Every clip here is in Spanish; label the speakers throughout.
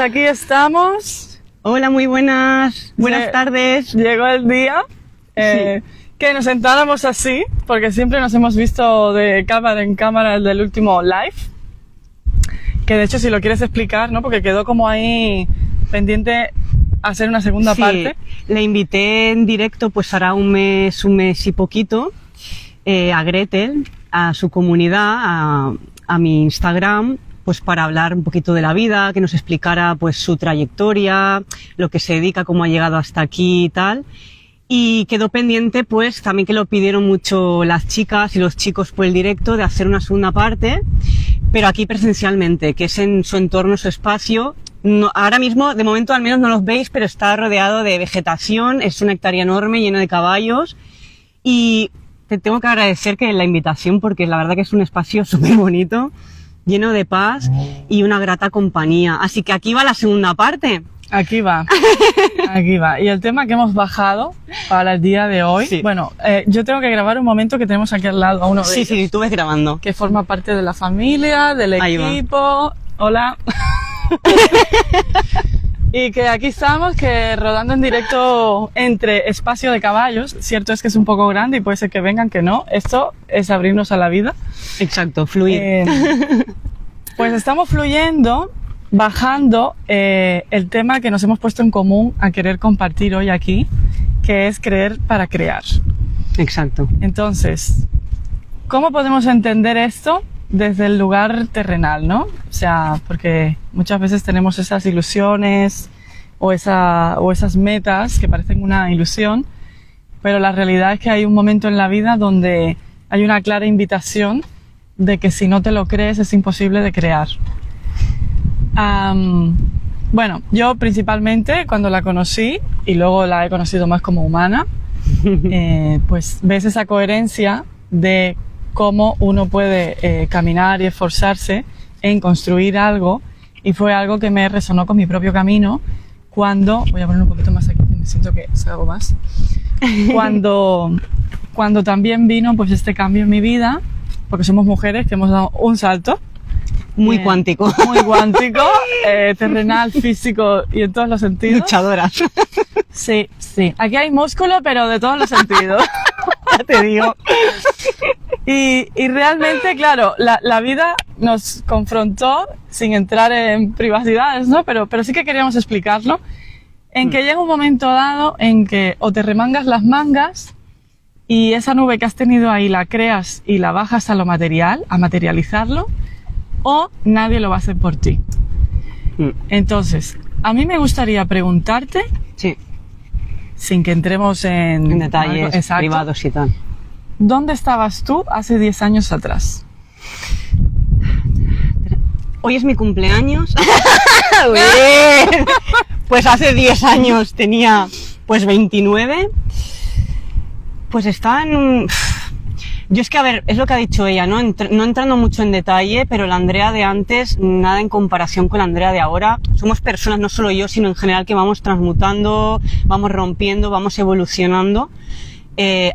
Speaker 1: aquí estamos.
Speaker 2: Hola, muy buenas. Buenas tardes.
Speaker 1: Llegó el día que nos sentáramos así, porque siempre nos hemos visto de cámara en cámara el del último live. Que de hecho, si lo quieres explicar, ¿no? Porque quedó como ahí pendiente hacer una segunda parte.
Speaker 2: Le invité en directo, pues hará un mes y poquito, a Gretel, a su comunidad, a mi Instagram, pues para hablar un poquito de la vida, que nos explicara pues su trayectoria, lo que se dedica, cómo ha llegado hasta aquí y tal. Y quedó pendiente, pues también que lo pidieron mucho las chicas y los chicos por el directo, de hacer una segunda parte, pero aquí presencialmente, que es en su entorno, su espacio. No, ahora mismo, de momento al menos no los veis, pero está rodeado de vegetación, es una hectárea enorme, lleno de caballos. Y te tengo que agradecer que la invitación, porque la verdad que es un espacio súper bonito, lleno de paz y una grata compañía. Así que aquí va la segunda parte.
Speaker 1: Aquí va, aquí va. Y el tema que hemos bajado para el día de hoy,
Speaker 2: Sí.
Speaker 1: bueno, yo tengo que grabar un momento que tenemos aquí al lado a uno de ellos,
Speaker 2: Sí, tú ves grabando.
Speaker 1: que forma parte de la familia, del
Speaker 2: Ahí va.
Speaker 1: equipo. Hola. Y que aquí estamos, que rodando en directo entre espacio de caballos. Cierto es que es un poco grande y puede ser que vengan, que no. Esto es abrirnos a la vida.
Speaker 2: Exacto, fluir.
Speaker 1: Pues estamos fluyendo, bajando el tema que nos hemos puesto en común a querer compartir hoy aquí, que es creer para crear.
Speaker 2: Exacto.
Speaker 1: Entonces, ¿cómo podemos entender esto desde el lugar terrenal, no? O sea, porque muchas veces tenemos esas ilusiones o esas metas que parecen una ilusión, pero la realidad es que hay un momento en la vida donde hay una clara invitación de que si no te lo crees es imposible de crear. Bueno, yo principalmente cuando la conocí, y luego la he conocido más como humana, pues ves esa coherencia de cómo uno puede caminar y esforzarse en construir algo, y fue algo que me resonó con mi propio camino cuando, voy a poner un poquito más aquí que me siento que salgo más, cuando también vino pues este cambio en mi vida, porque somos mujeres que hemos dado un salto
Speaker 2: Muy cuántico.
Speaker 1: muy cuántico, terrenal, físico y en todos los sentidos.
Speaker 2: Luchadoras.
Speaker 1: Sí, sí. Aquí hay músculo, pero de todos los sentidos.
Speaker 2: Ya te digo.
Speaker 1: Y realmente, claro, la vida nos confrontó, sin entrar en privacidades, ¿no? Pero sí que queríamos explicarlo, en que llega un momento dado en que o te remangas las mangas y esa nube que has tenido ahí la creas y la bajas a lo material, a materializarlo, o nadie lo va a hacer por ti. Entonces, a mí me gustaría preguntarte,
Speaker 2: Sí,
Speaker 1: sin que entremos en
Speaker 2: detalles
Speaker 1: algo exacto,
Speaker 2: privados y tal.
Speaker 1: ¿dónde estabas tú hace 10 años atrás?
Speaker 2: Hoy es mi cumpleaños. Bien. Pues hace 10 años tenía pues 29. Pues estaba en un... Yo es que, a ver, es lo que ha dicho ella, ¿no? No entrando mucho en detalle, pero la Andrea de antes, nada en comparación con la Andrea de ahora. Somos personas, no solo yo, sino en general, que vamos transmutando, vamos rompiendo, vamos evolucionando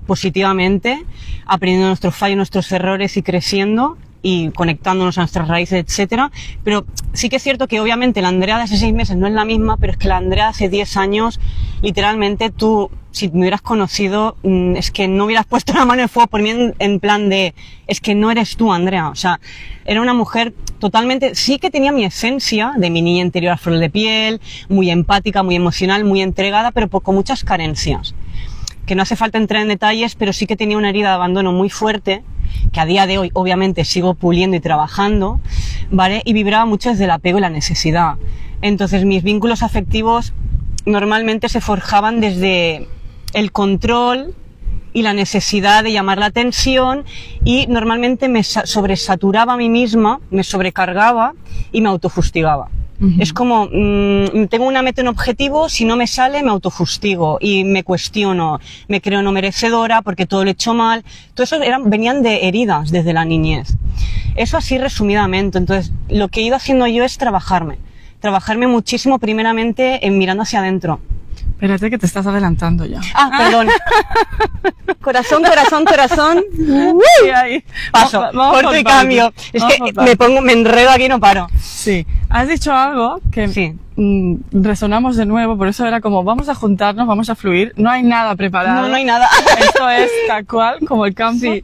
Speaker 2: positivamente, aprendiendo nuestros fallos, nuestros errores y creciendo y conectándonos a nuestras raíces, etcétera. Pero sí que es cierto que obviamente la Andrea de hace 6 meses no es la misma, pero es que la Andrea de hace 10 años, literalmente tú, si me hubieras conocido, es que no hubieras puesto la mano en el fuego por mí en plan de, es que no eres tú, Andrea. O sea, era una mujer totalmente, sí que tenía mi esencia de mi niña interior a flor de piel, muy empática, muy emocional, muy entregada, pero con muchas carencias. Que no hace falta entrar en detalles, pero sí que tenía una herida de abandono muy fuerte, que a día de hoy obviamente sigo puliendo y trabajando, ¿vale? Y vibraba mucho desde el apego y la necesidad. Entonces mis vínculos afectivos normalmente se forjaban desde el control y la necesidad de llamar la atención, y normalmente me sobresaturaba a mí misma, me sobrecargaba y me autojustigaba. Es como, tengo una meta, un objetivo, si no me sale me autofustigo y me cuestiono, me creo no merecedora porque todo lo he hecho mal. Todo eso venían de heridas desde la niñez. Eso así resumidamente. Entonces, lo que he ido haciendo yo es trabajarme muchísimo, primeramente mirando hacia adentro.
Speaker 1: Espérate que te estás adelantando ya.
Speaker 2: Ah, perdón. Corazón.
Speaker 1: Sí, ahí.
Speaker 2: Paso,
Speaker 1: Vamos
Speaker 2: corto
Speaker 1: por
Speaker 2: y cambio.
Speaker 1: partes.
Speaker 2: Es
Speaker 1: Vamos
Speaker 2: que
Speaker 1: por partes.
Speaker 2: me enredo aquí y no paro.
Speaker 1: Sí, Has dicho algo que
Speaker 2: Sí.
Speaker 1: resonamos de nuevo, por eso era como, vamos a juntarnos, vamos a fluir, no hay nada preparado.
Speaker 2: No, no hay nada.
Speaker 1: Esto es tal cual, como el campo.
Speaker 2: Sí.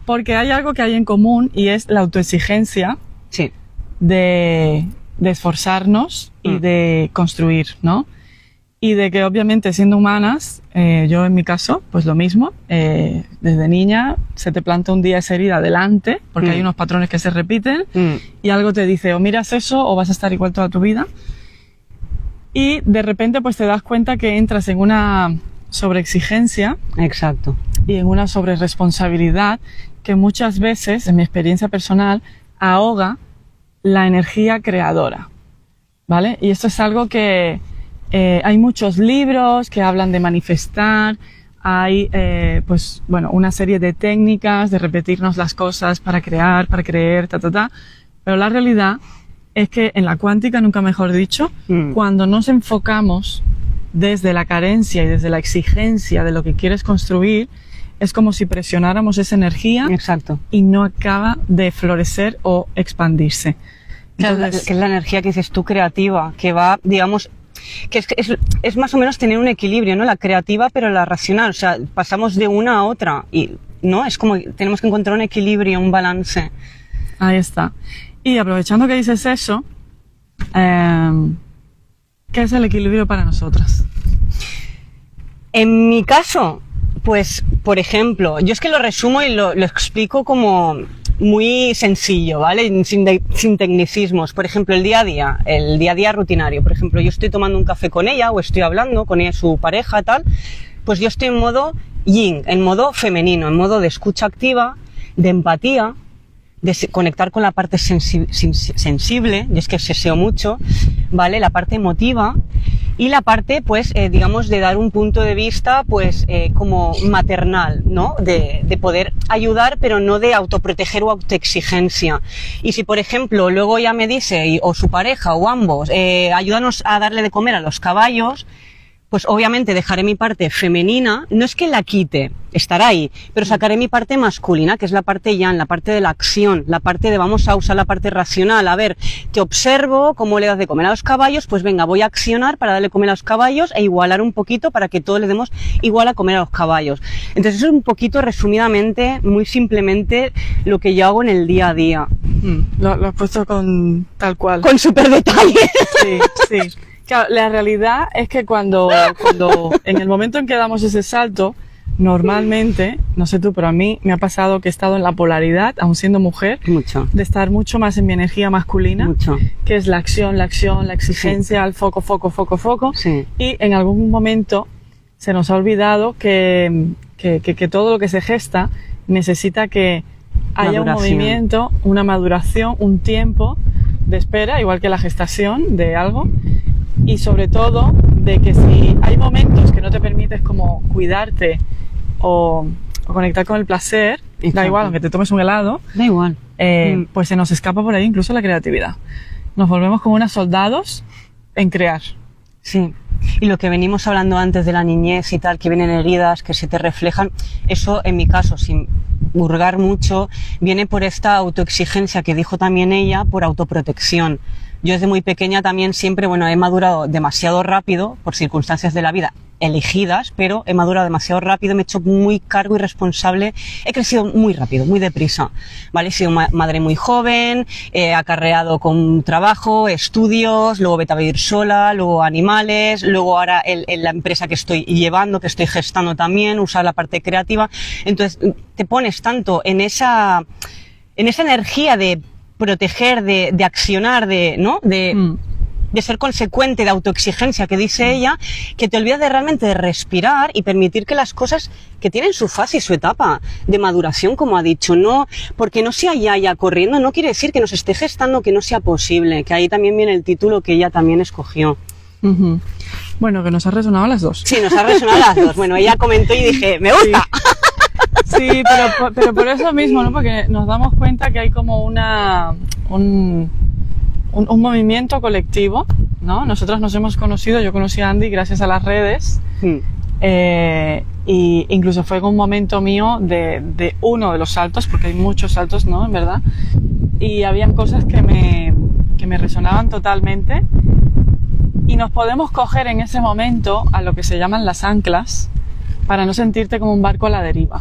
Speaker 1: Porque hay algo que hay en común y es la autoexigencia
Speaker 2: Sí.
Speaker 1: de esforzarnos y de construir, ¿no? Y de que obviamente siendo humanas, yo en mi caso, pues lo mismo, desde niña se te planta un día esa herida adelante, porque hay unos patrones que se repiten, y algo te dice o miras eso o vas a estar igual toda tu vida. Y de repente pues te das cuenta que entras en una sobreexigencia
Speaker 2: Exacto.
Speaker 1: y en una sobreresponsabilidad que muchas veces, en mi experiencia personal, ahoga la energía creadora, ¿vale? Y esto es algo que hay muchos libros que hablan de manifestar, hay pues bueno, una serie de técnicas de repetirnos las cosas para crear, para creer, pero la realidad es que en la cuántica, nunca mejor dicho, cuando nos enfocamos desde la carencia y desde la exigencia de lo que quieres construir, es como si presionáramos esa energía
Speaker 2: Exacto.
Speaker 1: y no acaba de florecer o expandirse. Entonces,
Speaker 2: Que es la energía que dices tú creativa, que va, digamos, que es más o menos tener un equilibrio, ¿no? La creativa pero la racional, o sea, pasamos de una a otra y, ¿no? Es como tenemos que encontrar un equilibrio, un balance.
Speaker 1: ahí está. Y aprovechando que dices eso, ¿qué es el equilibrio para nosotras?
Speaker 2: En mi caso, pues, por ejemplo, yo es que lo resumo y lo explico como muy sencillo, ¿vale? Sin tecnicismos. Por ejemplo, el día a día rutinario. Por ejemplo, yo estoy tomando un café con ella o estoy hablando con ella, su pareja, tal. Pues yo estoy en modo yin, en modo femenino, en modo de escucha activa, de empatía, de conectar con la parte sensible, y es que seseo mucho, ¿vale? La parte emotiva y la parte, pues, digamos, de dar un punto de vista, pues, como maternal, ¿no? De poder ayudar, pero no de autoproteger o autoexigencia. Y si, por ejemplo, luego ella me dice, o su pareja, o ambos, ayúdanos a darle de comer a los caballos, pues obviamente dejaré mi parte femenina, no es que la quite, estará ahí, pero sacaré mi parte masculina, que es la parte yang, la parte de la acción, la parte de vamos a usar la parte racional, a ver, te observo cómo le das de comer a los caballos, pues venga, voy a accionar para darle comer a los caballos e igualar un poquito para que todos le demos igual a comer a los caballos. Entonces eso es un poquito resumidamente, muy simplemente, lo que yo hago en el día a día.
Speaker 1: Lo has puesto con tal cual.
Speaker 2: Con súper detalle.
Speaker 1: Sí, sí. Claro, la realidad es que cuando en el momento en que damos ese salto, normalmente, no sé tú, pero a mí me ha pasado que he estado en la polaridad, aun siendo mujer,
Speaker 2: Mucho.
Speaker 1: de estar mucho más en mi energía masculina,
Speaker 2: Mucho.
Speaker 1: que es la acción, la exigencia, el foco.
Speaker 2: Sí.
Speaker 1: Y en algún momento se nos ha olvidado que todo lo que se gesta necesita que haya un
Speaker 2: Maduración.
Speaker 1: movimiento, una maduración, un tiempo de espera, igual que la gestación de algo. Y sobre todo, de que si hay momentos que no te permites como cuidarte o conectar con el placer, da
Speaker 2: Exacto.
Speaker 1: igual, aunque te tomes un helado,
Speaker 2: Da igual.
Speaker 1: pues se nos escapa por ahí incluso la creatividad. Nos volvemos como unos soldados en crear.
Speaker 2: Sí. Y lo que venimos hablando antes de la niñez y tal, que vienen heridas, que se te reflejan, eso en mi caso, sin hurgar mucho, viene por esta autoexigencia que dijo también ella, por autoprotección. Yo desde muy pequeña también siempre, bueno, he madurado demasiado rápido por circunstancias de la vida elegidas, pero he madurado demasiado rápido, me he hecho muy cargo y responsable, he crecido muy rápido, muy deprisa, ¿vale? He sido madre muy joven, he acarreado con trabajo, estudios, luego vete a vivir sola, luego animales, luego ahora en la empresa que estoy llevando, que estoy gestando también, usar la parte creativa. Entonces te pones tanto en esa energía de proteger, de accionar, ¿no? De ser consecuente, de autoexigencia que dice ella, que te olvidas de realmente de respirar y permitir que las cosas que tienen su fase y su etapa de maduración, como ha dicho, no, porque no sea ya corriendo, no quiere decir que nos esté gestando que no sea posible, que ahí también viene el título que ella también escogió.
Speaker 1: Bueno, que nos ha resonado a las dos.
Speaker 2: Sí, nos ha resonado a las dos. Bueno, ella comentó y dije, me gusta.
Speaker 1: Sí, pero por eso mismo, ¿no? Porque nos damos cuenta que hay como un movimiento colectivo, ¿no? Nosotros nos hemos conocido, yo conocí a Andy gracias a las redes, y incluso fue un momento mío de uno de los saltos, porque hay muchos saltos, ¿no? En verdad. Y habían cosas que me resonaban totalmente, y nos podemos coger en ese momento a lo que se llaman las anclas para no sentirte como un barco a la deriva.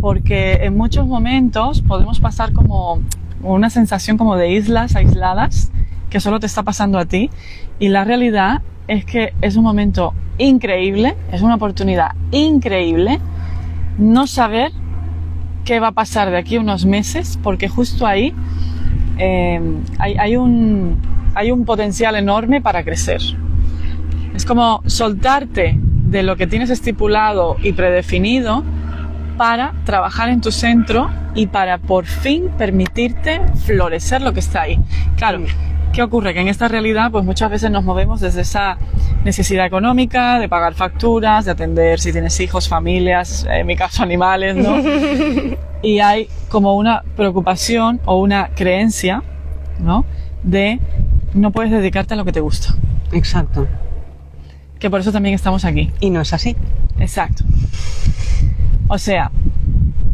Speaker 1: Porque en muchos momentos podemos pasar como una sensación como de islas aisladas que solo te está pasando a ti, y la realidad es que es un momento increíble, es una oportunidad increíble no saber qué va a pasar de aquí a unos meses, porque justo ahí hay un potencial enorme para crecer. Es como soltarte de lo que tienes estipulado y predefinido para trabajar en tu centro y para por fin permitirte florecer lo que está ahí. Claro, ¿qué ocurre? Que en esta realidad pues muchas veces nos movemos desde esa necesidad económica, de pagar facturas, de atender si tienes hijos, familias, en mi caso animales, ¿no? Y hay como una preocupación o una creencia, ¿no? De no puedes dedicarte a lo que te gusta.
Speaker 2: Exacto.
Speaker 1: Que por eso también estamos aquí.
Speaker 2: Y no es así.
Speaker 1: Exacto. O sea,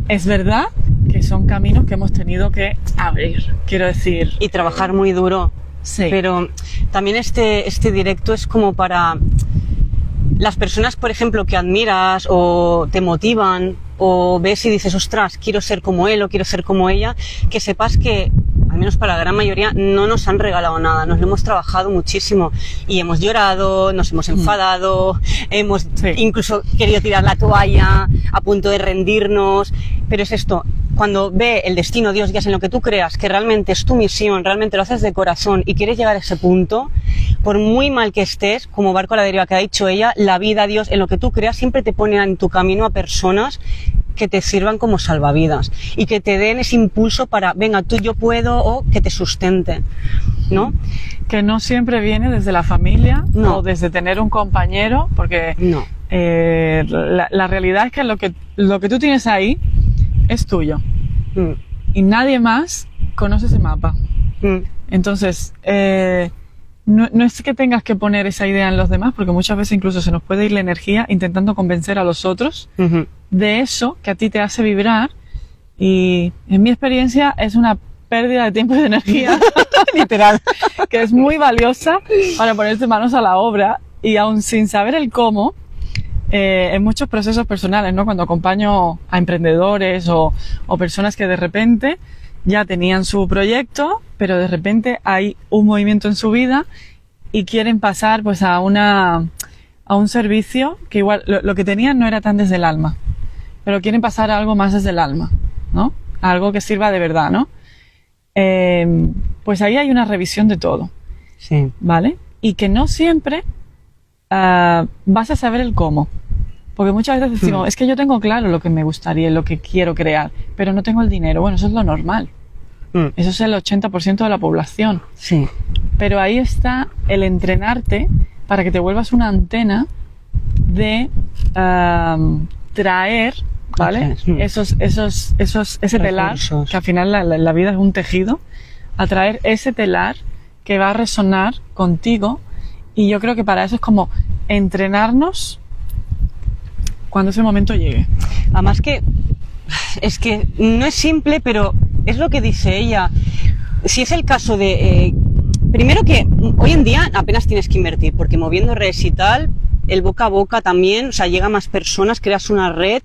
Speaker 1: es verdad que son caminos que hemos tenido que abrir, quiero decir.
Speaker 2: Y trabajar muy duro.
Speaker 1: Sí.
Speaker 2: Pero también este directo es como para las personas, por ejemplo, que admiras o te motivan o ves y dices, ostras, quiero ser como él o quiero ser como ella, que sepas que, al menos para la gran mayoría, no nos han regalado nada, nos lo hemos trabajado muchísimo y hemos llorado, nos hemos enfadado, hemos incluso querido tirar la toalla, a punto de rendirnos, pero es esto, cuando ve el destino, Dios, ya es en lo que tú creas, que realmente es tu misión, realmente lo haces de corazón y quieres llegar a ese punto, por muy mal que estés, como barco a la deriva que ha dicho ella, la vida, Dios, en lo que tú creas, siempre te pone en tu camino a personas que te sirvan como salvavidas y que te den ese impulso para, venga, tú, yo puedo, o que te sustente, ¿no?
Speaker 1: Que no siempre viene desde la familia,
Speaker 2: no,
Speaker 1: o desde tener un compañero, porque
Speaker 2: no.
Speaker 1: La realidad es que lo que tú tienes ahí es tuyo. Y nadie más conoce ese mapa. Entonces, no es que tengas que poner esa idea en los demás, porque muchas veces incluso se nos puede ir la energía intentando convencer a los otros de eso que a ti te hace vibrar, y en mi experiencia es una pérdida de tiempo y de energía literal, que es muy valiosa para ponerte manos a la obra, y aún sin saber el cómo, en muchos procesos personales, ¿no? Cuando acompaño a emprendedores o personas que de repente ya tenían su proyecto, pero de repente hay un movimiento en su vida y quieren pasar pues a un servicio que igual lo que tenían no era tan desde el alma, pero quieren pasar a algo más desde el alma, ¿no? A algo que sirva de verdad, ¿no? Pues ahí hay una revisión de todo.
Speaker 2: Sí.
Speaker 1: ¿Vale? Y que no siempre vas a saber el cómo. Porque muchas veces decimos, es que yo tengo claro lo que me gustaría, lo que quiero crear, pero no tengo el dinero. Bueno, eso es lo normal. Eso es el 80% de la población.
Speaker 2: Sí.
Speaker 1: Pero ahí está el entrenarte para que te vuelvas una antena de traer, ¿vale? Ese telar, que al final la vida es un tejido, atraer ese telar que va a resonar contigo, y yo creo que para eso es como entrenarnos cuando ese momento llegue.
Speaker 2: Además que es que no es simple, pero es lo que dice ella. Si es el caso de primero que hoy en día apenas tienes que invertir, porque moviendo redes y tal, el boca a boca también, o sea, llega a más personas, creas una red,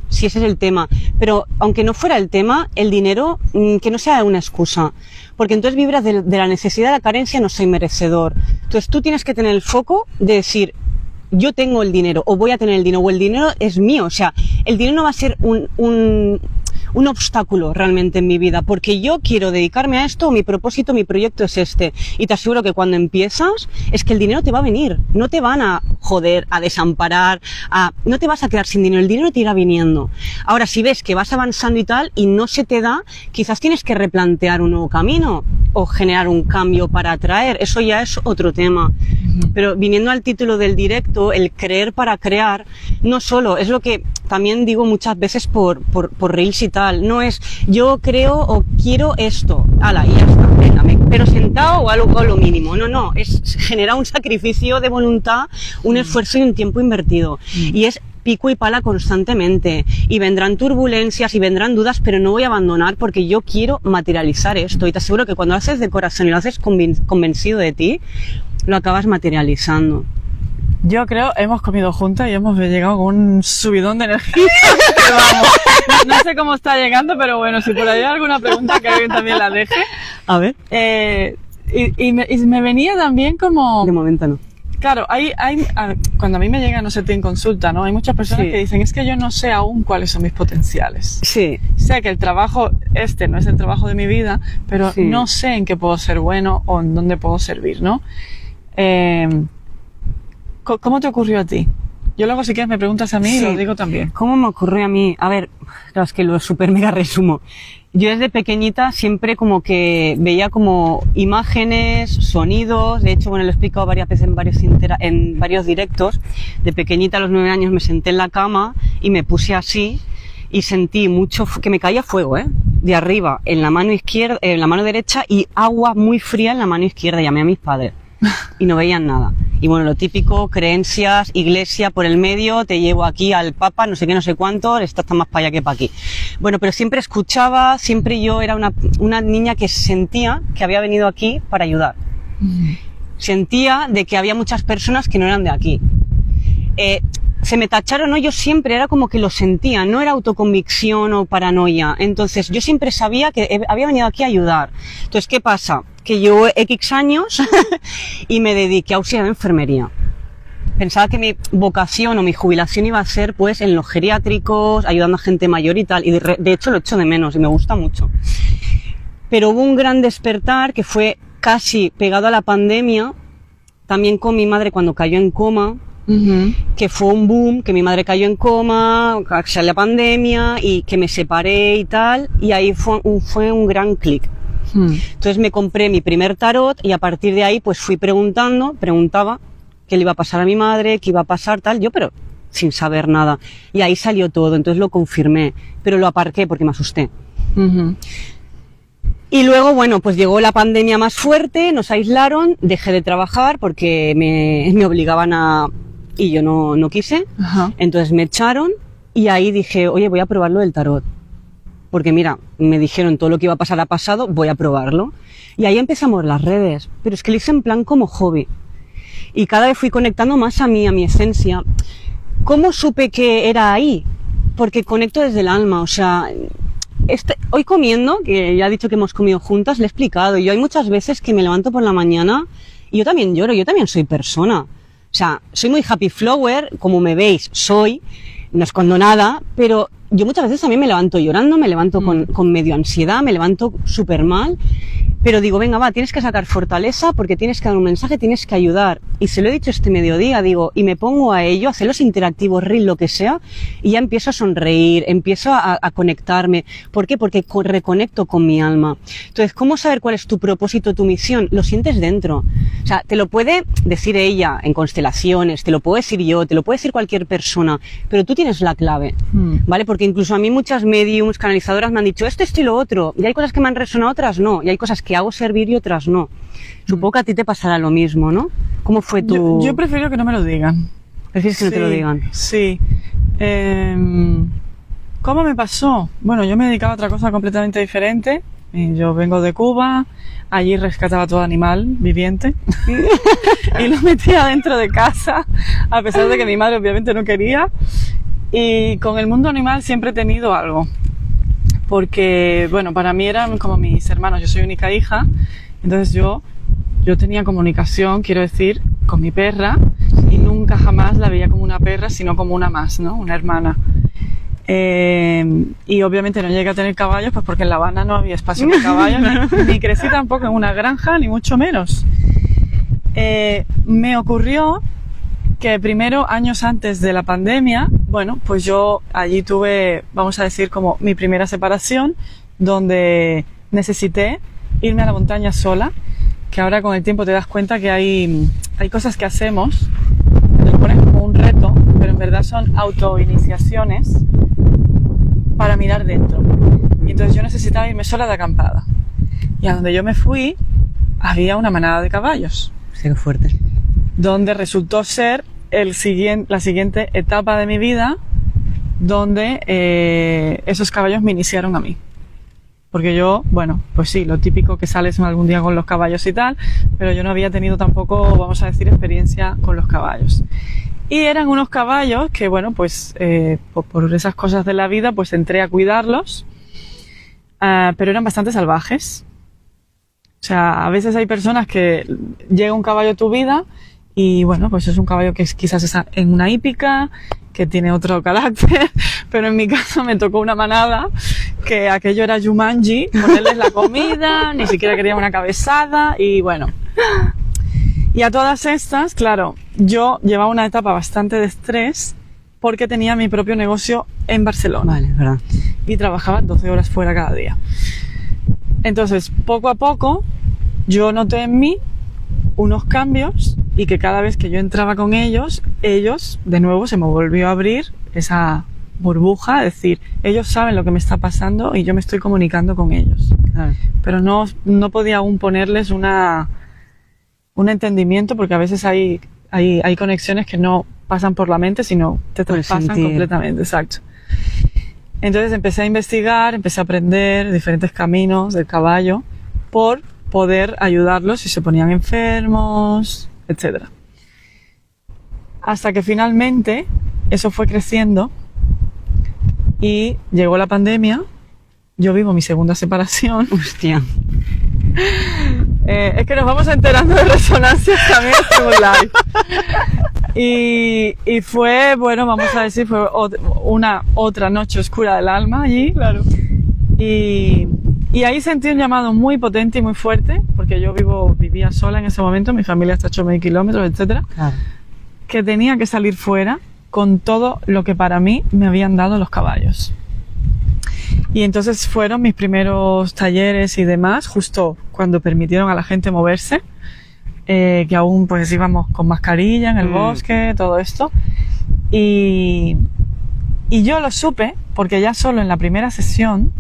Speaker 2: si ese es el tema. Pero aunque no fuera el tema, el dinero, que no sea una excusa, porque entonces vibras de la necesidad, de la carencia, no soy merecedor. Entonces tú tienes que tener el foco de decir, yo tengo el dinero, o voy a tener el dinero, o el dinero es mío. O sea, el dinero no va a ser un obstáculo realmente en mi vida, porque yo quiero dedicarme a esto, mi propósito, mi proyecto es este. Y te aseguro que cuando empiezas, es que el dinero te va a venir, no te van a joder, a desamparar, no te vas a quedar sin dinero, el dinero te irá viniendo. Ahora, si ves que vas avanzando y tal, y no se te da, quizás tienes que replantear un nuevo camino, o generar un cambio para atraer, eso ya es otro tema. Pero viniendo al título del directo, el creer para crear, no solo, es lo que también digo muchas veces por reels y tal, no es yo creo o quiero esto, ala, y ya está, venga, pero sentado o algo lo mínimo, no, es generar un sacrificio de voluntad, un esfuerzo y un tiempo invertido. Y es pico y pala constantemente y vendrán turbulencias y vendrán dudas, pero no voy a abandonar porque yo quiero materializar esto y te aseguro que cuando lo haces de corazón y lo haces convencido de ti, lo acabas materializando.
Speaker 1: Yo creo, hemos comido juntas y hemos llegado con un subidón de energía. Pero vamos, no sé cómo está llegando, pero bueno, si por ahí hay alguna pregunta que alguien también la deje.
Speaker 2: A ver.
Speaker 1: Y me venía también como...
Speaker 2: De momento no.
Speaker 1: Claro, cuando a mí me llega, no sé, en consulta, ¿no? Hay muchas personas que dicen, es que yo no sé aún cuáles son mis potenciales.
Speaker 2: Sí.
Speaker 1: Sé que el trabajo, no es el trabajo de mi vida, pero no sé en qué puedo ser bueno o en dónde puedo servir, ¿no? ¿Cómo te ocurrió a ti? Yo luego, si quieres, me preguntas a mí y lo digo también.
Speaker 2: ¿Cómo me ocurrió a mí? A ver, claro, es que lo súper mega resumo. Yo desde pequeñita siempre como que veía como imágenes, sonidos. De hecho, bueno, lo he explicado varias veces en varios directos. De pequeñita, a los 9 años, me senté en la cama y me puse así y sentí mucho, que me caía fuego, de arriba, en la mano izquierda, en la mano derecha y agua muy fría en la mano izquierda. Llamé a mis padres y no veían nada. Y bueno, lo típico, creencias, iglesia por el medio, te llevo aquí al papa, no sé qué, no sé cuánto, esto está más para allá que para aquí. Bueno, pero siempre escuchaba, siempre yo era una niña que sentía que había venido aquí para ayudar. Sentía de que había muchas personas que no eran de aquí. Se me tacharon, ¿no? Yo siempre era como que lo sentía, no era autoconvicción o paranoia. Entonces, yo siempre sabía que había venido aquí a ayudar. Entonces, ¿qué pasa? Que llevo X años y me dediqué a auxiliar de enfermería. Pensaba que mi vocación o mi jubilación iba a ser, pues, en los geriátricos, ayudando a gente mayor y tal. Y de hecho lo echo de menos y me gusta mucho. Pero hubo un gran despertar que fue casi pegado a la pandemia, también con mi madre cuando cayó en coma. Que fue un boom, que mi madre cayó en coma, que la pandemia y que me separé y tal, y ahí fue un gran clic. Entonces me compré mi primer tarot y a partir de ahí pues fui preguntaba qué le iba a pasar a mi madre, qué iba a pasar tal, yo pero sin saber nada. Y ahí salió todo, entonces lo confirmé, pero lo aparqué porque me asusté. Y luego, bueno, pues llegó la pandemia más fuerte, nos aislaron, dejé de trabajar porque me obligaban y yo no quise. Entonces me echaron y ahí dije, oye, voy a probar lo del tarot. Porque mira, me dijeron todo lo que iba a pasar ha pasado, voy a probarlo. Y ahí empezamos las redes, pero es que lo hice en plan como hobby. Y cada vez fui conectando más a mí, a mi esencia. ¿Cómo supe que era ahí? Porque conecto desde el alma, o sea... hoy comiendo, que ya he dicho que hemos comido juntas, le he explicado. Yo hay muchas veces que me levanto por la mañana y yo también lloro, yo también soy persona. O sea, soy muy happy flower, como me veis, no escondo nada, pero yo muchas veces también me levanto llorando, me levanto con medio ansiedad, me levanto súper mal, pero digo, venga, va, tienes que sacar fortaleza porque tienes que dar un mensaje, tienes que ayudar. Y se lo he dicho este mediodía, digo, y me pongo a ello, a hacer los interactivos, reel, lo que sea, y ya empiezo a sonreír, empiezo a conectarme. ¿Por qué? Porque reconecto con mi alma. Entonces, ¿cómo saber cuál es tu propósito, tu misión? Lo sientes dentro. O sea, te lo puede decir ella en constelaciones, te lo puedo decir yo, te lo puede decir cualquier persona, pero tú tienes la clave, ¿vale? Porque incluso a mí muchas mediums, canalizadoras me han dicho esto y lo otro, y hay cosas que me han resonado, otras no, y hay cosas que hago servir y otras no. Supongo que a ti te pasará lo mismo, ¿no? ¿Cómo fue tu...?
Speaker 1: Yo prefiero que no me lo digan.
Speaker 2: ¿Prefieres que no te lo digan?
Speaker 1: Sí. ¿Cómo me pasó? Bueno, yo me dedicaba a otra cosa completamente diferente. Yo vengo de Cuba, allí rescataba todo animal viviente y lo metía dentro de casa, a pesar de que mi madre obviamente no quería. Y con el mundo animal siempre he tenido algo. Porque, bueno, para mí eran como mis hermanos, yo soy única hija, entonces yo tenía comunicación, quiero decir, con mi perra, y nunca jamás la veía como una perra, sino como una más, ¿no? Una hermana. Y obviamente no llegué a tener caballos, pues porque en La Habana no había espacio para caballos, ni crecí tampoco en una granja, ni mucho menos. Me ocurrió que primero, años antes de la pandemia, bueno, pues yo allí tuve, vamos a decir, como mi primera separación, donde necesité irme a la montaña sola, que ahora con el tiempo te das cuenta que hay cosas que hacemos, te lo pones como un reto, pero en verdad son autoiniciaciones para mirar dentro. Y entonces yo necesitaba irme sola de acampada. Y a donde yo me fui, había una manada de caballos.
Speaker 2: Sí, qué fuerte.
Speaker 1: Donde resultó ser la siguiente etapa de mi vida donde esos caballos me iniciaron a mí. Porque yo, bueno, pues sí, lo típico que sales algún día con los caballos y tal, pero yo no había tenido tampoco, vamos a decir, experiencia con los caballos. Y eran unos caballos que, bueno, pues por esas cosas de la vida, pues entré a cuidarlos, pero eran bastante salvajes. O sea, a veces hay personas que llega un caballo a tu vida y, bueno, pues es un caballo que quizás es en una hípica, que tiene otro carácter, pero en mi caso me tocó una manada que aquello era Jumanji, ponerles la comida, ni siquiera quería una cabezada y bueno. Y a todas estas, claro, yo llevaba una etapa bastante de estrés porque tenía mi propio negocio en Barcelona.
Speaker 2: Vale, verdad.
Speaker 1: Y trabajaba 12 horas fuera cada día. Entonces, poco a poco, yo noté en mí unos cambios y que cada vez que yo entraba con ellos, de nuevo se me volvió a abrir esa burbuja, es decir, ellos saben lo que me está pasando y yo me estoy comunicando con ellos.
Speaker 2: Claro.
Speaker 1: Pero no podía aún ponerles un entendimiento porque a veces hay conexiones que no pasan por la mente, sino te traspasan completamente, exacto. Entonces empecé a investigar, empecé a aprender diferentes caminos del caballo por poder ayudarlos si se ponían enfermos, etc. Hasta que finalmente eso fue creciendo y llegó la pandemia. Yo vivo mi segunda separación.
Speaker 2: Hostia.
Speaker 1: Es que nos vamos enterando de resonancias también en un live. Y fue, bueno, vamos a decir, fue una otra noche oscura del alma allí. Claro. Y ahí sentí un llamado muy potente y muy fuerte, porque yo vivía sola en ese momento, mi familia está a 8.000 kilómetros, etc.
Speaker 2: Claro.
Speaker 1: Que tenía que salir fuera con todo lo que para mí me habían dado los caballos. Y entonces fueron mis primeros talleres y demás, justo cuando permitieron a la gente moverse, que aún pues íbamos con mascarilla en el bosque, todo esto. Y yo lo supe, porque ya solo en la primera sesión,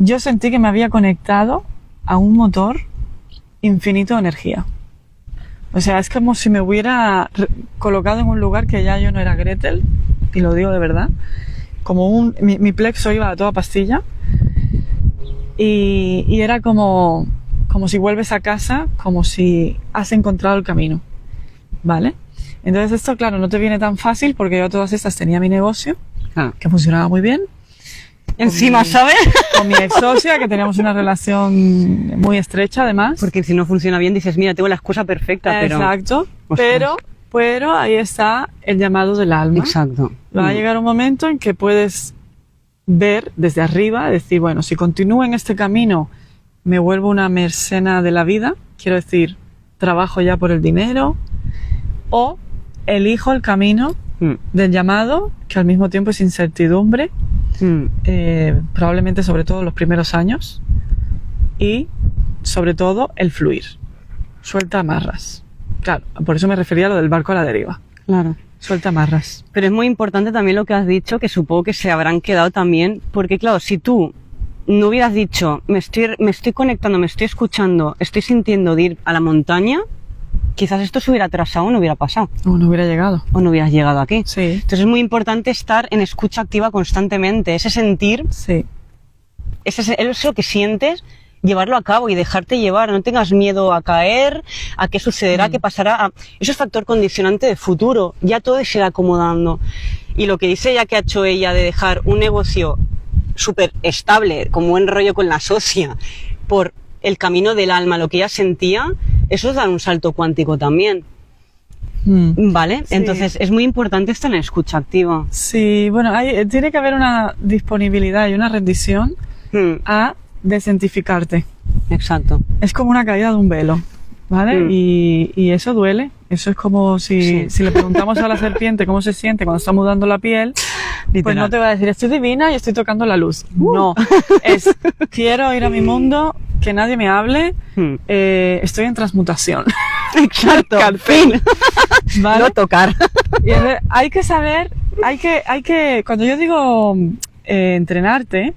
Speaker 1: yo sentí que me había conectado a un motor infinito de energía. O sea, es como si me hubiera colocado en un lugar que ya yo no era Gretel, y lo digo de verdad. Como mi plexo iba a toda pastilla y era como si vuelves a casa, como si has encontrado el camino, ¿vale? Entonces esto, claro, no te viene tan fácil porque yo a todas estas tenía mi negocio, que funcionaba muy bien.
Speaker 2: Encima, ¿sabes?
Speaker 1: Con mi ex socia, que teníamos una relación muy estrecha además.
Speaker 2: Porque si no funciona bien dices, mira, tengo la excusa perfecta, pero...
Speaker 1: Exacto, pero ahí está el llamado del alma.
Speaker 2: Exacto.
Speaker 1: Va a llegar un momento en que puedes ver desde arriba, decir, bueno, si continúo en este camino, me vuelvo una mercena de la vida, quiero decir, trabajo ya por el dinero, o elijo el camino del llamado, que al mismo tiempo es incertidumbre, probablemente sobre todo los primeros años, y sobre todo el fluir. Suelta amarras. Claro, por eso me refería a lo del barco a la deriva.
Speaker 2: Claro.
Speaker 1: Suelta amarras.
Speaker 2: Pero es muy importante también lo que has dicho, que supongo que se habrán quedado también, porque claro, si tú no hubieras dicho, me estoy conectando, me estoy escuchando, estoy sintiendo de ir a la montaña, quizás esto se hubiera atrasado o no hubiera pasado.
Speaker 1: O no hubiera llegado.
Speaker 2: O no hubieras llegado aquí.
Speaker 1: Sí.
Speaker 2: Entonces es muy importante estar en escucha activa constantemente, ese sentir,
Speaker 1: sí.
Speaker 2: Eso que sientes, llevarlo a cabo y dejarte llevar, no tengas miedo a caer, a qué sucederá, qué pasará, eso es factor condicionante de futuro, ya todo se irá acomodando. Y lo que dice ella que ha hecho ella de dejar un negocio súper estable, con buen rollo con la socia, por el camino del alma, lo que ella sentía, eso es dar un salto cuántico también. ¿Vale? Sí. Entonces es muy importante estar en escucha activa.
Speaker 1: Sí, bueno, tiene que haber una disponibilidad y una rendición a desentificarte.
Speaker 2: Exacto.
Speaker 1: Es como una caída de un velo, ¿vale? Y eso duele. Eso es como si le preguntamos a la serpiente cómo se siente cuando está mudando la piel, literal. Pues no te va a decir, estoy divina y estoy tocando la luz. No, es, quiero ir a mi mundo, que nadie me hable, estoy en transmutación.
Speaker 2: Exacto, al fin.
Speaker 1: ¿Vale?
Speaker 2: No tocar.
Speaker 1: Y hay que saber, cuando yo digo entrenarte,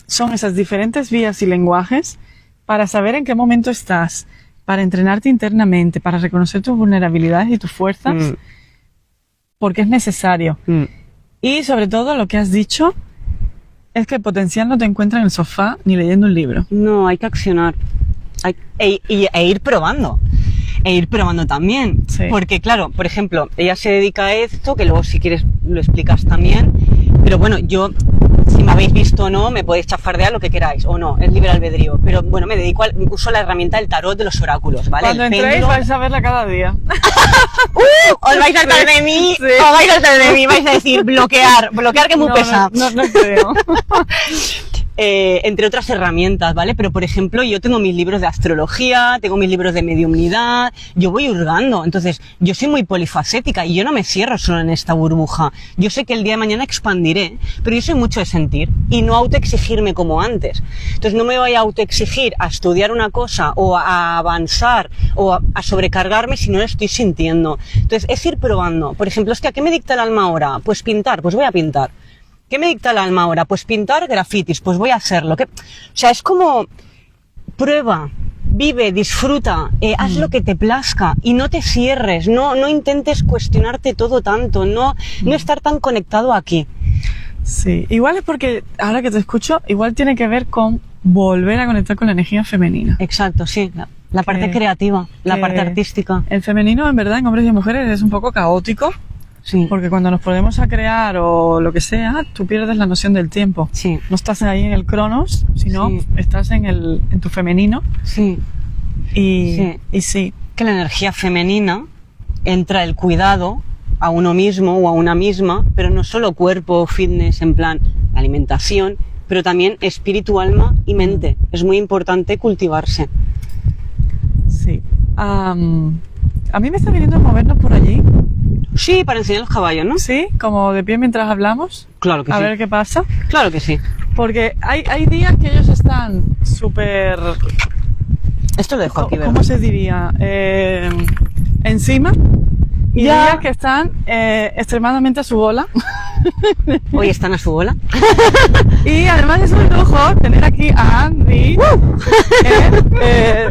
Speaker 1: son esas diferentes vías y lenguajes para saber en qué momento estás, para entrenarte internamente, para reconocer tus vulnerabilidades y tus fuerzas, porque es necesario. Y sobre todo lo que has dicho es que el potencial no te encuentra en el sofá ni leyendo un libro.
Speaker 2: No, hay que accionar. E ir probando. E ir probando también.
Speaker 1: Sí.
Speaker 2: Porque claro, por ejemplo, ella se dedica a esto, que luego si quieres lo explicas también. Pero bueno, yo, si me habéis visto o no, me podéis chafardear lo que queráis, o no, es libre albedrío. Pero bueno, uso la herramienta del tarot de los oráculos, ¿vale?
Speaker 1: Cuando
Speaker 2: El
Speaker 1: entréis
Speaker 2: péndulo.
Speaker 1: vais a verla cada día.
Speaker 2: Os vais a saltar de mí,
Speaker 1: Sí.
Speaker 2: os vais a saltar de mí, vais a decir bloquear que es muy pesado.
Speaker 1: No creo.
Speaker 2: Entre otras herramientas, ¿vale? Pero por ejemplo, yo tengo mis libros de astrología, tengo mis libros de mediumnidad, yo voy hurgando, entonces yo soy muy polifacética y yo no me cierro solo en esta burbuja. Yo sé que el día de mañana expandiré, pero yo soy mucho de sentir y no autoexigirme como antes. Entonces no me voy a autoexigir a estudiar una cosa o a avanzar o a sobrecargarme si no lo estoy sintiendo. Entonces es ir probando. Por ejemplo, es que ¿a qué me dicta el alma ahora? Pues pintar, pues voy a pintar. ¿Qué me dicta el alma ahora? Pues pintar grafitis, pues voy a hacerlo. O sea, es como prueba, vive, disfruta, haz lo que te plazca y no te cierres, no intentes cuestionarte todo tanto, no estar tan conectado aquí.
Speaker 1: Sí, igual es porque, ahora que te escucho, igual tiene que ver con volver a conectar con la energía femenina.
Speaker 2: Exacto, sí, la parte creativa, la parte artística.
Speaker 1: El femenino, en verdad, en hombres y mujeres es un poco caótico.
Speaker 2: Sí.
Speaker 1: Porque cuando nos ponemos a crear o lo que sea, tú pierdes la noción del tiempo.
Speaker 2: Sí.
Speaker 1: No estás ahí en el cronos, sino
Speaker 2: Sí.
Speaker 1: estás en tu femenino.
Speaker 2: Sí.
Speaker 1: Y sí.
Speaker 2: Que la energía femenina entra el cuidado a uno mismo o a una misma, pero no solo cuerpo, fitness, en plan alimentación, pero también espíritu, alma y mente. Es muy importante cultivarse.
Speaker 1: Sí. A mí me está viniendo a movernos por allí.
Speaker 2: Sí, para enseñar los caballos, ¿no?
Speaker 1: Sí, como de pie mientras hablamos.
Speaker 2: Claro que
Speaker 1: A
Speaker 2: sí.
Speaker 1: ver qué pasa.
Speaker 2: Claro que sí.
Speaker 1: Porque hay días que ellos están súper...
Speaker 2: Esto lo dejo aquí, ¿verdad?
Speaker 1: ¿Cómo se diría? Encima. Y
Speaker 2: Ya.
Speaker 1: días que están extremadamente a su bola.
Speaker 2: Hoy están a su bola.
Speaker 1: Y además es un lujo tener aquí a Andy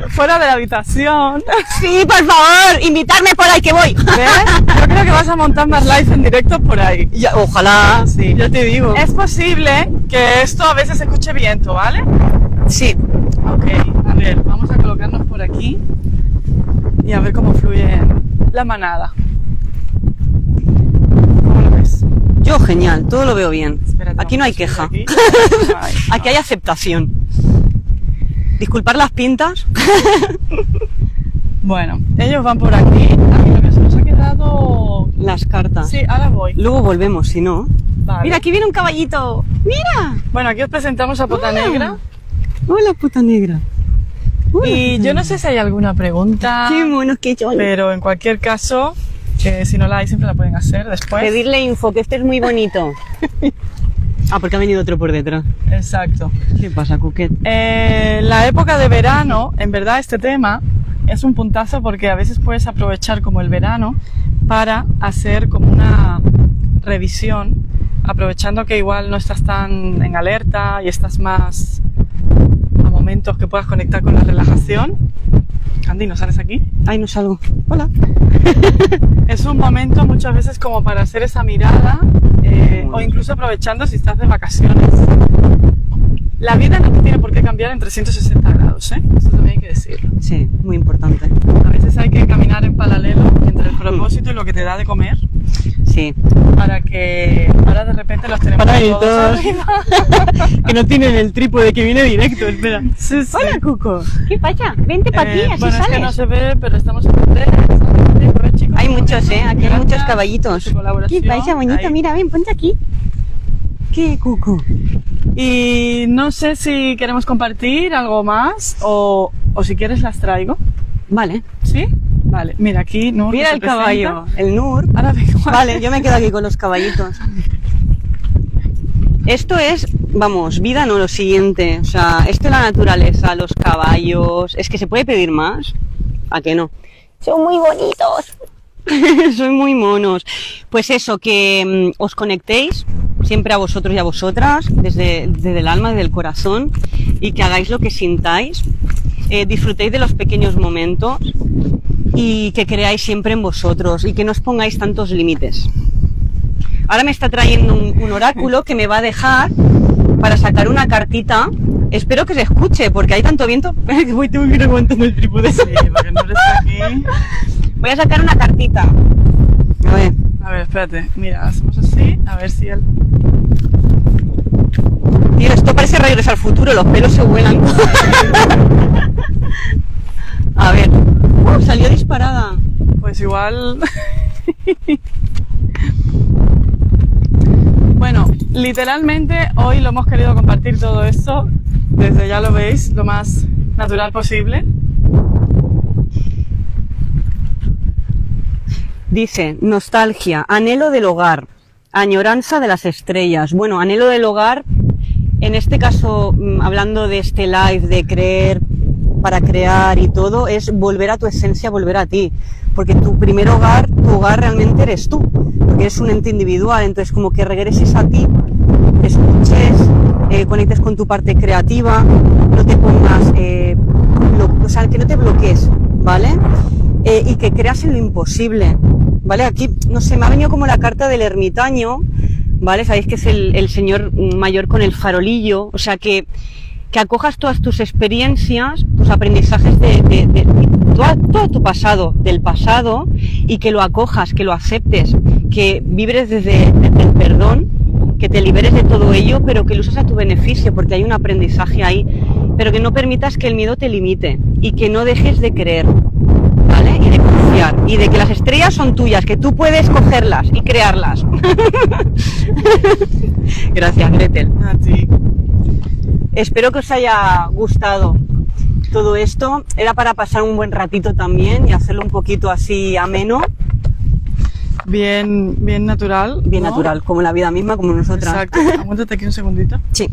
Speaker 1: fuera de la habitación.
Speaker 2: Sí, por favor, invitarme por ahí que voy.
Speaker 1: ¿Ves? Yo creo que vas a montar más live en directo por ahí.
Speaker 2: Ya, ojalá.
Speaker 1: Sí, yo te digo. Es posible que esto a veces escuche viento, ¿vale?
Speaker 2: Sí.
Speaker 1: Ok, a ver, vamos a colocarnos por aquí y a ver cómo fluye la manada. ¿Cómo lo ves?
Speaker 2: Yo genial, todo lo veo bien.
Speaker 1: Espérate,
Speaker 2: Aquí no hay
Speaker 1: vamos a subir
Speaker 2: queja.
Speaker 1: aquí. Ahí.
Speaker 2: Aquí hay aceptación. Disculpar las pintas.
Speaker 1: Bueno, ellos van por aquí. A mí lo que se nos ha quedado...
Speaker 2: Las cartas.
Speaker 1: Sí, ahora voy.
Speaker 2: Luego volvemos, si no.
Speaker 1: Vale.
Speaker 2: Mira, aquí viene un caballito. Mira.
Speaker 1: Bueno, aquí os presentamos a Pota
Speaker 2: Hola.
Speaker 1: Negra.
Speaker 2: Hola, puta negra. Hola,
Speaker 1: Y
Speaker 2: puta
Speaker 1: yo no
Speaker 2: negra.
Speaker 1: sé si hay alguna pregunta,
Speaker 2: Qué monos que he hecho.
Speaker 1: pero en cualquier caso, si no la hay, siempre la pueden hacer después.
Speaker 2: Pedirle info, que este es muy bonito. Ah, porque ha venido otro por detrás.
Speaker 1: Exacto.
Speaker 2: ¿Qué pasa, Cuquet?
Speaker 1: La época de verano, en verdad este tema es un puntazo porque a veces puedes aprovechar como el verano para hacer como una revisión, aprovechando que igual no estás tan en alerta y estás más a momentos que puedas conectar con la relajación. Andy, ¿no sales aquí?
Speaker 2: Ay, no salgo. Hola.
Speaker 1: Es un momento muchas veces como para hacer esa mirada o incluso aprovechando si estás de vacaciones. La vida no tiene por qué cambiar en 360 grados, ¿eh? Eso también hay que decirlo.
Speaker 2: Sí, muy importante.
Speaker 1: A veces hay que caminar en paralelo entre el propósito y lo que te da de comer
Speaker 2: Sí.
Speaker 1: para que ahora de repente los tenemos
Speaker 2: Paraditos.
Speaker 1: todos arriba.
Speaker 2: Que no tienen el trípode que viene directo, espera.
Speaker 1: Sí, sí.
Speaker 2: Hola, Cuco. ¿Qué pasa? Vente para aquí, así
Speaker 1: bueno,
Speaker 2: sales.
Speaker 1: es que no se ve, pero estamos en hotel, chicos.
Speaker 2: Hay muchos, ¿eh? Aquí hay muchos
Speaker 1: Gracias
Speaker 2: caballitos.
Speaker 1: por su colaboración.
Speaker 2: ¿Qué pasa, bonito?
Speaker 1: Ahí.
Speaker 2: Mira, ven, ponte aquí. ¿Qué, Cuco?
Speaker 1: Y no sé si queremos compartir algo más o si quieres las traigo.
Speaker 2: Vale.
Speaker 1: ¿Sí? Vale, mira aquí Nur.
Speaker 2: Mira
Speaker 1: se
Speaker 2: el
Speaker 1: presenta.
Speaker 2: caballo, el Nur.
Speaker 1: Ahora vengo.
Speaker 2: Vale, yo me quedo aquí con los caballitos. Esto es, vamos, vida no, lo siguiente. O sea, esto es la naturaleza, los caballos. Es que se puede pedir más. ¿A qué no? Son muy bonitos. Son muy monos. Pues eso, que os conectéis siempre a vosotros y a vosotras, desde el alma, desde el corazón, y que hagáis lo que sintáis. disfrutéis de los pequeños momentos y que creáis siempre en vosotros y que no os pongáis tantos límites. Ahora me está trayendo un oráculo que me va a dejar para sacar una cartita. Espero que se escuche porque hay tanto viento. Voy, tengo que ir aguantando el trípode.
Speaker 1: Sí, porque no eres aquí.
Speaker 2: Voy a sacar una cartita.
Speaker 1: A ver, espérate. Mira, hacemos así, a ver si él...
Speaker 2: Tío, esto parece Regreso al Futuro, los pelos se vuelan. A ver. Salió disparada.
Speaker 1: Pues igual... Bueno, literalmente hoy lo hemos querido compartir todo esto, desde ya lo veis, lo más natural posible.
Speaker 2: Dice, nostalgia, anhelo del hogar, añoranza de las estrellas. Bueno, anhelo del hogar, en este caso, hablando de este live de creer para crear y todo, es volver a tu esencia, volver a ti. Porque tu primer hogar, tu hogar realmente eres tú, porque eres un ente individual, entonces como que regreses a ti, te escuches, conectes con tu parte creativa, no te pongas, o sea, que no te bloquees, ¿vale? Y que creas en lo imposible, ¿vale? Aquí, no sé, me ha venido como la carta del ermitaño, ¿vale? Sabéis que es el señor mayor con el farolillo, o sea, que acojas todas tus experiencias, tus aprendizajes de todo tu pasado, del pasado, y que lo acojas, que lo aceptes, que vibres desde el perdón, que te liberes de todo ello, pero que lo uses a tu beneficio, porque hay un aprendizaje ahí, pero que no permitas que el miedo te limite y que no dejes de creer, ¿vale? Y de confiar, y de que las estrellas son tuyas, que tú puedes cogerlas y crearlas. Gracias, Gretel.
Speaker 1: A ti.
Speaker 2: Espero que os haya gustado todo esto. Era para pasar un buen ratito también y hacerlo un poquito así ameno.
Speaker 1: Bien natural.
Speaker 2: Bien
Speaker 1: ¿no?
Speaker 2: Natural, como la vida misma, como nosotras.
Speaker 1: Exacto. Aguántate aquí un segundito.
Speaker 2: Sí.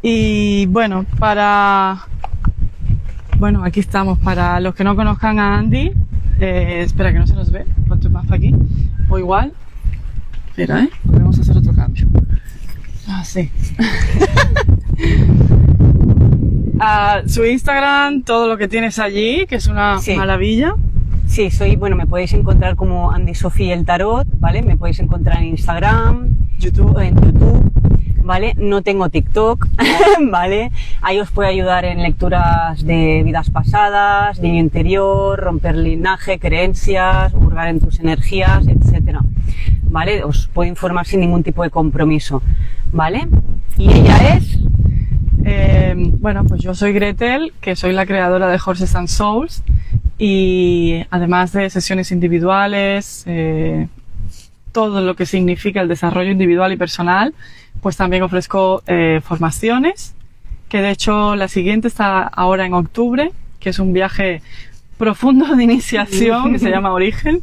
Speaker 1: Y bueno, aquí estamos. Para los que no conozcan a Andy, espera que no se nos ve, ponte más para aquí. O igual. Espera, vamos a hacer otro cambio. Sí. Su Instagram, todo lo que tienes allí, que es una maravilla.
Speaker 2: Sí, me podéis encontrar como Andy Sofía el Tarot, ¿vale? Me podéis encontrar en Instagram, en YouTube, ¿vale? No tengo TikTok, ¿vale? Ahí os puedo ayudar en lecturas de vidas pasadas, niño interior, romper linaje, creencias, hurgar en tus energías, etcétera, ¿vale? Os puedo informar sin ningún tipo de compromiso, ¿vale? Y ella es...
Speaker 1: pues yo soy Gretel, que soy la creadora de Horses and Souls, y además de sesiones individuales, todo lo que significa el desarrollo individual y personal, pues también ofrezco formaciones, que de hecho la siguiente está ahora en octubre, que es un viaje profundo de iniciación que se llama Origen,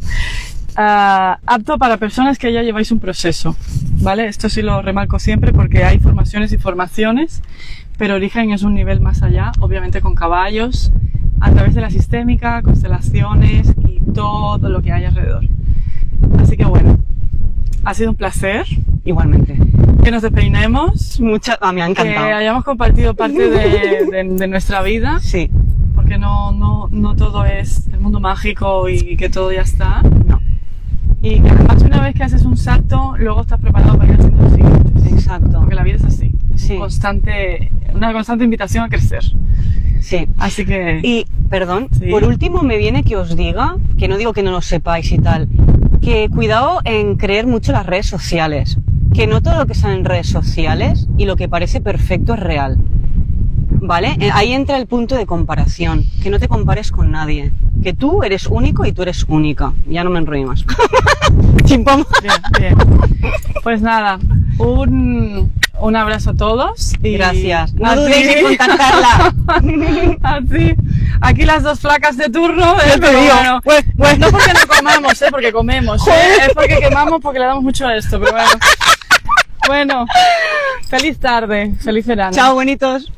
Speaker 1: apto para personas que ya lleváis un proceso, ¿vale? Esto sí lo remarco siempre porque hay formaciones y formaciones, pero Origen es un nivel más allá, obviamente con caballos, a través de la sistémica, constelaciones y todo lo que hay alrededor. Así que bueno, ha sido un placer.
Speaker 2: Igualmente.
Speaker 1: Que nos despeinemos.
Speaker 2: Me ha encantado.
Speaker 1: Que hayamos compartido parte de nuestra vida.
Speaker 2: Sí.
Speaker 1: Porque no todo es el mundo mágico y que todo ya está.
Speaker 2: No.
Speaker 1: Y que además una vez que haces un salto, luego estás preparado para ir haciendo los siguientes.
Speaker 2: Exacto.
Speaker 1: Porque la vida es así.
Speaker 2: Sí.
Speaker 1: Una constante invitación a crecer.
Speaker 2: Sí.
Speaker 1: Así que...
Speaker 2: Y, perdón,
Speaker 1: sí.
Speaker 2: Por último me viene que os diga, que no digo que no lo sepáis y tal, que cuidado en creer mucho las redes sociales. Que no todo lo que sale en redes sociales y lo que parece perfecto es real. ¿Vale? Ahí entra el punto de comparación. Que no te compares con nadie. Que tú eres único y tú eres única. Ya no me enrollo más. Chimpón.
Speaker 1: Bien. Pues nada, un abrazo a todos. Y
Speaker 2: gracias. No dudéis en contactarla.
Speaker 1: Así. Aquí las dos flacas de turno.
Speaker 2: Yo te digo.
Speaker 1: Bueno, no porque no comamos, porque comemos. Es porque quemamos, porque le damos mucho a esto. Pero bueno. Bueno, feliz tarde, feliz verano.
Speaker 2: Chao, bonitos.